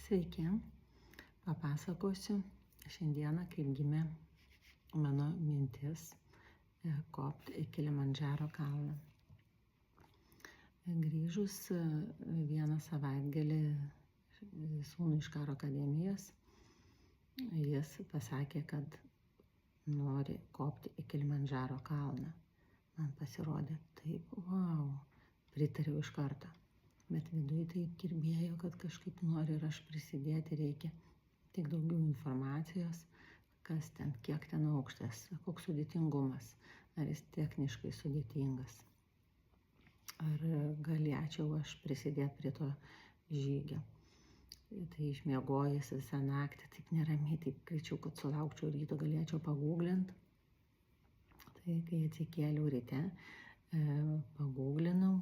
Sveiki, papasakosiu šiandieną, kaip gimė mano mintis kopti į Kilimandžaro kalną. Grįžus vieną savaitgalį sūnui iš karo akademijos, jis pasakė, kad nori kopti į Kilimandžaro kalną. Man pasirodė taip, wow, pritariau iš karto. Bet viduje taip kirbėjo, kad kažkaip nori ir aš prisidėti, reikia tik daugiau informacijos, kas ten, kiek ten aukštas, koks sudėtingumas, ar jis techniškai sudėtingas. Ar galėčiau aš prisidėti prie to žygio. Tai išmiegojęs visą naktį, taip neramiai, taip greičiau, kad sulaukčiau ryto, galėčiau pagūglinti. Tai kai atsikėliau ryte, pagūglinau,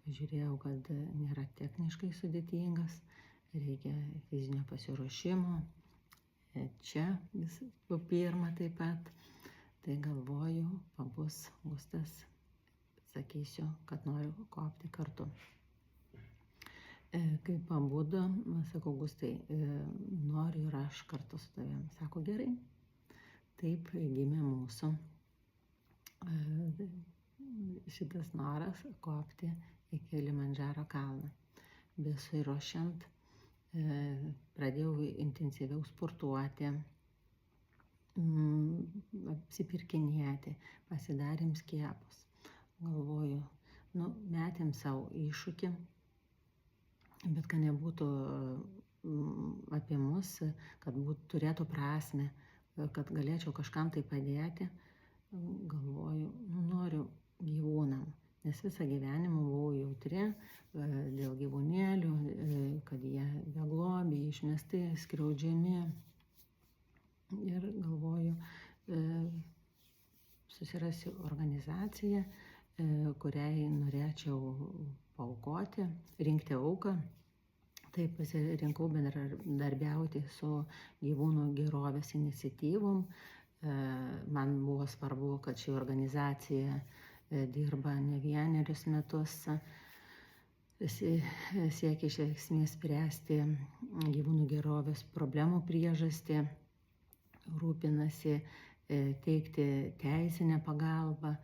žiūrėjau, kad nėra techniškai sudėtingas, reikia fizinio pasiruošimo, čia visų pirma taip pat. Tai galvoju, pabus Gustas, sakysiu, kad noriu kopti kartu. Kai pabudo, sakau, Gustai, noriu ir aš kartu su tavim. Sako, gerai. Taip gimė mūsų šitas noras kopti į Kilimandžaro kalną. Besiruošiant, pradėjau intensyviau sportuoti, apsipirkinėti, pasidarėm skiepus. Galvoju, metėm savo iššūkį, bet kad nebūtų apie mus, kad turėtų prasmę, kad galėčiau kažkam tai padėti. Galvoju, noriu gyvūnam, nes visą gyvenimą buvau jautri dėl gyvūnėlių, kad jie beglobiai, išmesti, skriaudžiami. Ir galvoju, susirasiu organizaciją, kuriai norėčiau paaukoti, rinkti auką. Taip pasirinkau bendradarbiauti su gyvūnų gerovės iniciatyvom. Man buvo svarbu, kad ši organizacija dirba ne vienerius metus, siekia iš esmės spręsti gyvūnų gerovės problemų priežastį, rūpinasi teikti teisinę pagalbą,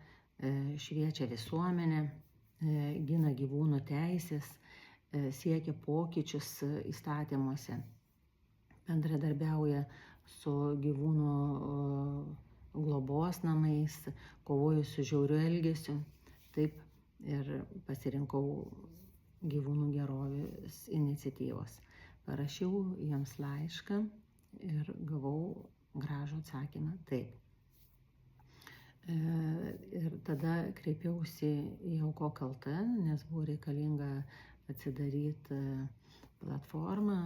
šviečia visuomenę, gina gyvūnų teisės, siekia pokyčius įstatymuose, bendradarbiauja su gyvūnų globos namais, kovoju su žiauriu elgesiu. Taip ir pasirinkau gyvūnų gerovės iniciatyvos. Parašiau jiems laišką ir gavau gražų atsakymą taip. Ir tada kreipiausi į Aukok.lt, nes buvo reikalinga atsidaryti platformą,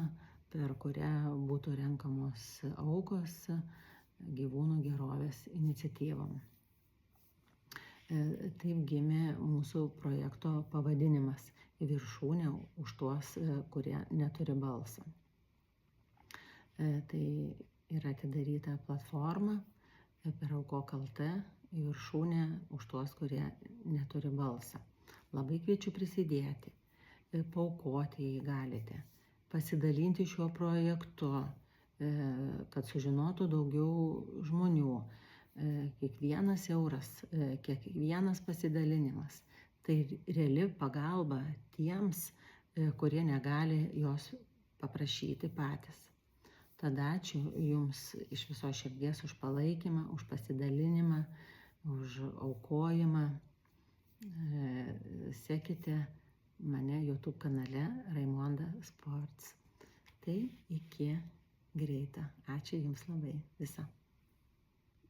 per kurią būtų renkamos aukos gyvūnų gerovės iniciatyvom. Taip gimė mūsų projekto pavadinimas "Į viršūnę už tuos, kurie neturi balso". Tai yra atidaryta platforma per Aukok.lt "Į viršūnę už tuos, kurie neturi balsą". Labai kviečiu prisidėti, paaukoti, jei galite, pasidalinti šiuo projektu, kad sužinotų daugiau žmonių. Kiekvienas euras, kiekvienas pasidalinimas, tai reali pagalba tiems, kurie negali jos paprašyti patys. Tada ačiū Jums iš viso širdies už palaikymą, už pasidalinimą, už aukojimą. Sekite mane YouTube kanale Raimonda Sports. Tai iki greito. Ačiū Jums labai. Visa.